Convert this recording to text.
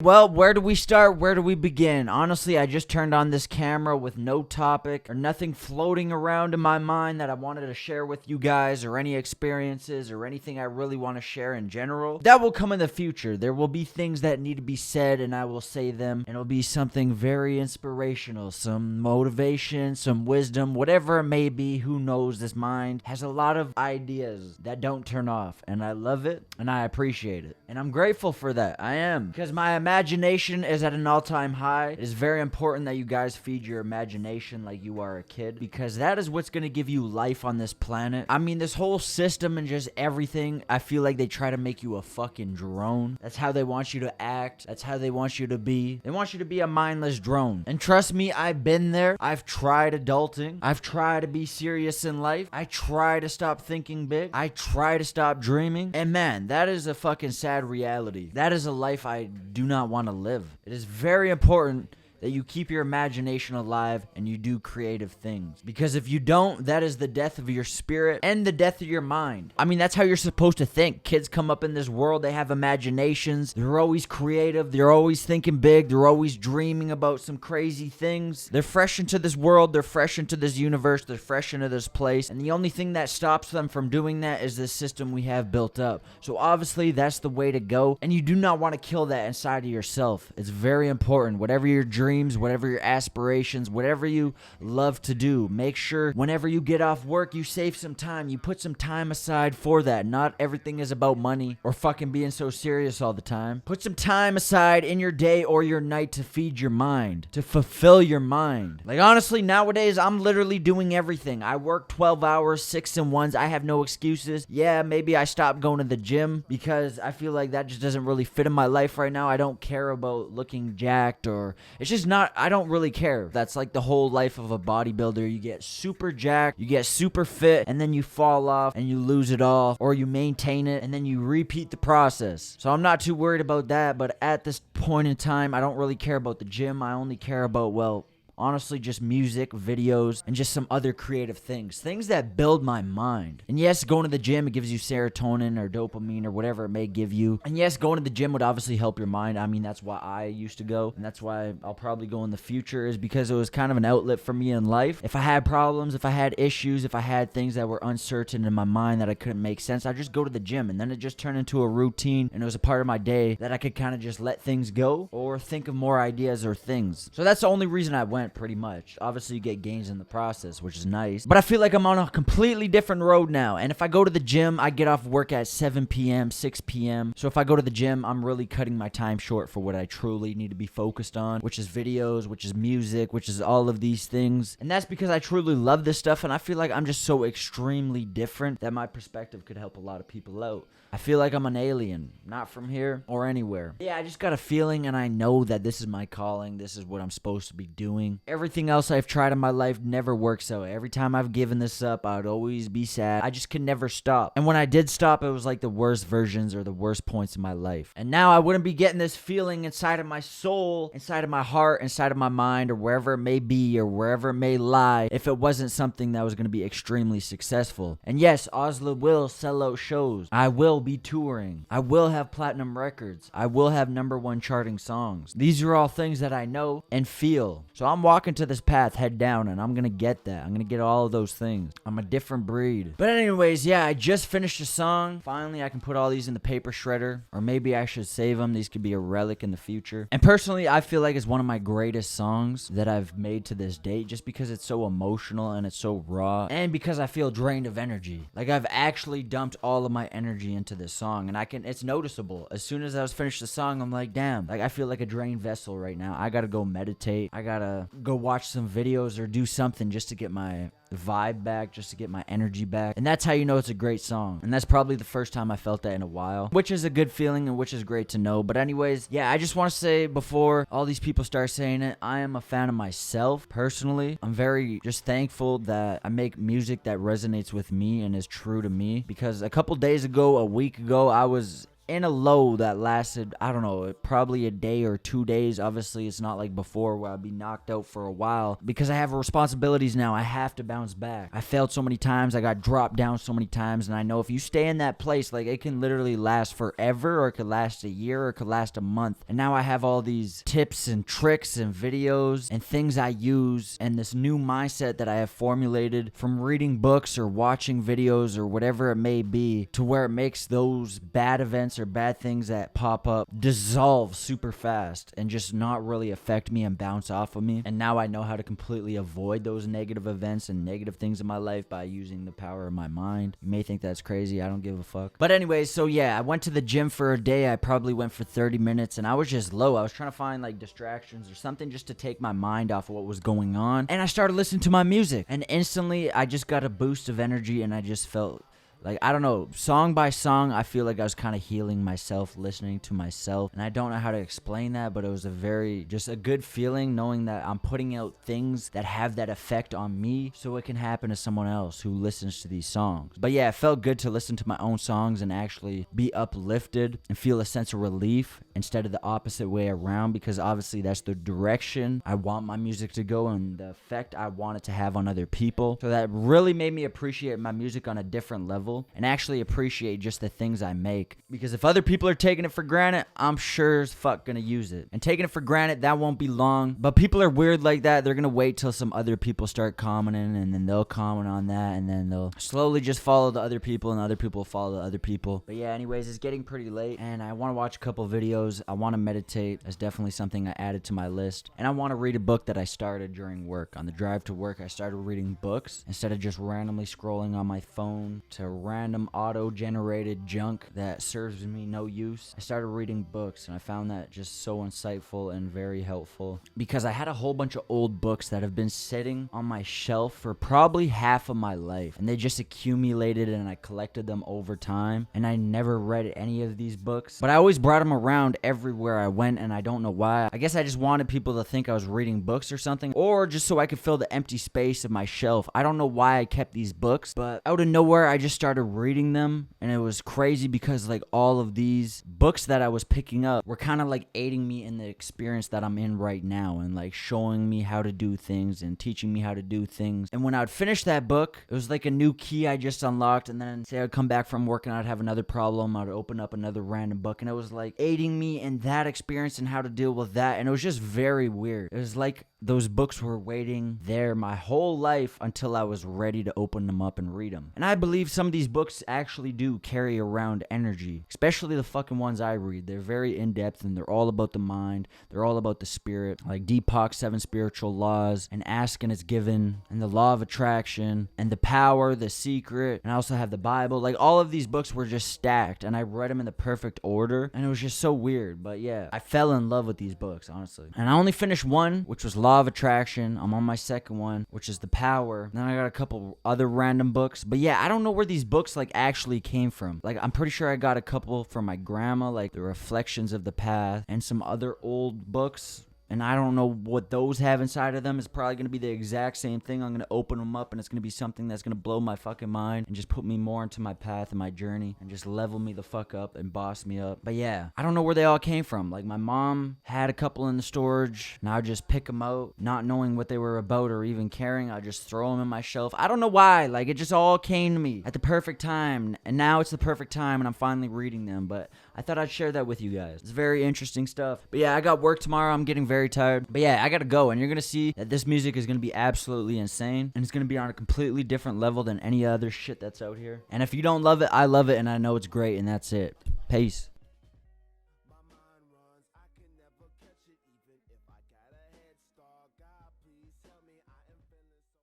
well, where do we start? Where do we begin? Honestly, I just turned on this camera with no topic or nothing floating around in my mind that I wanted to share with you guys, or any experiences or anything I really want to share in general. That will come in the future. There will be things that need to be said, and I will say them, and it'll be something very inspirational, some motivation, some wisdom, whatever it may be. Who knows? This mind has a lot of ideas that don't turn off, and I love it, and I appreciate it, and I'm grateful for that. I am, because my imagination is at an all-time high. It is very important that you guys feed your imagination like you are a kid, because that is what's going to give you life on this planet. I mean, this whole system and just everything, I feel like they try to make you a fucking drone. That's how they want you to act. That's how they want you to be. They want you to be a mindless drone. And trust me, I've been there. I've tried adulting. I've tried to be serious in life. I try to stop thinking big. I try to stop dreaming. And man, that is a fucking sad reality. That is a life I do not want to live. It is very important that you keep your imagination alive and you do creative things. Because if you don't, that is the death of your spirit and the death of your mind. I mean, that's how you're supposed to think. Kids come up in this world, they have imaginations. They're always creative. They're always thinking big. They're always dreaming about some crazy things. They're fresh into this world. They're fresh into this universe. They're fresh into this place. And the only thing that stops them from doing that is this system we have built up. So obviously, that's the way to go. And you do not want to kill that inside of yourself. It's very important. Whatever your dreams, whatever your aspirations, whatever you love to do, make sure whenever you get off work, you save some time. You put some time aside for that. Not everything is about money or fucking being so serious all the time. Put some time aside in your day or your night to feed your mind, to fulfill your mind. Like, honestly, nowadays, I'm literally doing everything. I work 12 hours, 6 and 1s. I have no excuses. Yeah, maybe I stopped going to the gym because I feel like that just doesn't really fit in my life right now. I don't care about looking jacked, or it's just not, I don't really care. That's like the whole life of a bodybuilder. You get super jacked, you get super fit, and then you fall off and you lose it all, or you maintain it and then you repeat the process. So I'm not too worried about that, but at this point in time, I don't really care about the gym. I only care about, well, honestly, just music, videos, and just some other creative things. Things that build my mind. And yes, going to the gym, it gives you serotonin or dopamine or whatever it may give you. And yes, going to the gym would obviously help your mind. I mean, that's why I used to go. And that's why I'll probably go in the future, is because it was kind of an outlet for me in life. If I had problems, if I had issues, if I had things that were uncertain in my mind that I couldn't make sense, I'd just go to the gym. And then it just turned into a routine. And it was a part of my day that I could kind of just let things go or think of more ideas or things. So that's the only reason I went, pretty much. Obviously, you get gains in the process, which is nice. But I feel like I'm on a completely different road now. And if I go to the gym, I get off work at 7 p.m., 6 p.m. So if I go to the gym, I'm really cutting my time short for what I truly need to be focused on, which is videos, which is music, which is all of these things. And that's because I truly love this stuff, and I feel like I'm just so extremely different that my perspective could help a lot of people out. I feel like I'm an alien, not from here or anywhere. Yeah, I just got a feeling, and I know that this is my calling. This is what I'm supposed to be doing. Everything else I've tried in my life never works out. Every time I've given this up, I'd always be sad. I just could never stop. And when I did stop, it was like the worst versions or the worst points in my life. And now I wouldn't be getting this feeling inside of my soul, inside of my heart, inside of my mind, or wherever it may be, or wherever it may lie, if it wasn't something that was going to be extremely successful. And yes, Oslo will sell out shows. I will be touring. I will have platinum records. I will have #1 charting songs. These are all things that I know and feel. So I'm walking to this path head down, and I'm gonna get that. I'm gonna get all of those things. I'm a different breed. But anyways, yeah, I just finished a song. Finally, I can put all these in the paper shredder, or maybe I should save them. These could be a relic in the future. And personally, I feel like it's one of my greatest songs that I've made to this date, just because it's so emotional and it's so raw, and because I feel drained of energy. Like, I've actually dumped all of my energy into this song, and it's noticeable. As soon as I was finished the song, I'm like, damn, like, I feel like a drained vessel right now. I gotta go meditate. I gotta go watch some videos or do something just to get my vibe back, just to get my energy back. And that's how you know it's a great song. And that's probably the first time I felt that in a while, which is a good feeling and which is great to know. But anyways, yeah, I just want to say, before all these people start saying it, I am a fan of myself personally. I'm very just thankful that I make music that resonates with me and is true to me, because a couple days ago, a week ago, I was in a low that lasted, I don't know, probably a day or 2 days. Obviously, it's not like before where I'd be knocked out for a while because I have responsibilities now. I have to bounce back. I failed so many times. I got dropped down so many times. And I know if you stay in that place, like it can literally last forever, or it could last a year, or it could last a month. And now I have all these tips and tricks and videos and things I use and this new mindset that I have formulated from reading books or watching videos or whatever it may be, to where it makes those bad events or bad things that pop up dissolve super fast and just not really affect me and bounce off of me. And now I know how to completely avoid those negative events and negative things in my life by using the power of my mind. You may think that's crazy. I don't give a fuck. But anyways, so yeah, I went to the gym for a day. I probably went for 30 minutes and I was just low. I was trying to find like distractions or something just to take my mind off of what was going on. And I started listening to my music and instantly I just got a boost of energy and I just felt like, I don't know, song by song, I feel like I was kind of healing myself, listening to myself. And I don't know how to explain that, but it was just a good feeling knowing that I'm putting out things that have that effect on me so it can happen to someone else who listens to these songs. But yeah, it felt good to listen to my own songs and actually be uplifted and feel a sense of relief instead of the opposite way around, because obviously that's the direction I want my music to go and the effect I want it to have on other people. So that really made me appreciate my music on a different level and actually appreciate just the things I make. Because if other people are taking it for granted, I'm sure as fuck gonna use it. And taking it for granted, that won't be long. But people are weird like that. They're gonna wait till some other people start commenting, and then they'll comment on that, and then they'll slowly just follow the other people, and the other people follow the other people. But yeah, anyways, it's getting pretty late, and I want to watch a couple videos. I want to meditate. That's definitely something I added to my list. And I want to read a book that I started during work. On the drive to work, I started reading books instead of just randomly scrolling on my phone to random auto-generated junk that serves me no use. I started reading books and I found that just so insightful and very helpful, because I had a whole bunch of old books that have been sitting on my shelf for probably half of my life, and they just accumulated and I collected them over time, and I never read any of these books, but I always brought them around everywhere I went, and I don't know why. I guess I just wanted people to think I was reading books or something, or just so I could fill the empty space of my shelf. I don't know why I kept these books, but out of nowhere I just started reading them, and it was crazy because like all of these books that I was picking up were kind of like aiding me in the experience that I'm in right now, and like showing me how to do things and teaching me how to do things. And when I would finish that book, it was like a new key I just unlocked, and then say I'd come back from work and I'd have another problem, I'd open up another random book, and it was like aiding me in that experience and how to deal with that. And it was just very weird. It was like those books were waiting there my whole life until I was ready to open them up and read them. And I believe some of these books actually do carry around energy, especially the fucking ones I read. They're very in-depth and they're all about the mind. They're all about the spirit, like Deepak's 7 Spiritual Laws and Ask and It's Given and the Law of Attraction and The Power, The Secret, and I also have the Bible. Like all of these books were just stacked and I read them in the perfect order, and it was just so weird. But yeah, I fell in love with these books, honestly. And I only finished one, which was Law of Attraction. I'm on my second one, which is The Power. Then I got a couple other random books. But yeah, I don't know where these books like actually came from. Like I'm pretty sure I got a couple from my grandma, like The Reflections of the Path and some other old books. And I don't know what those have inside of them. It's probably going to be the exact same thing. I'm going to open them up and it's going to be something that's going to blow my fucking mind and just put me more into my path and my journey and just level me the fuck up and boss me up. But yeah, I don't know where they all came from. Like my mom had a couple in the storage and I would just pick them out, not knowing what they were about or even caring. I'd just throw them in my shelf. I don't know why. Like it just all came to me at the perfect time. And now it's the perfect time and I'm finally reading them. But I thought I'd share that with you guys. It's very interesting stuff. But yeah, I got work tomorrow. I'm getting very tired. But yeah, I gotta go, and you're gonna see that this music is gonna be absolutely insane, and it's gonna be on a completely different level than any other shit that's out here. And if you don't love it, I love it, and I know it's great, and that's it. Peace.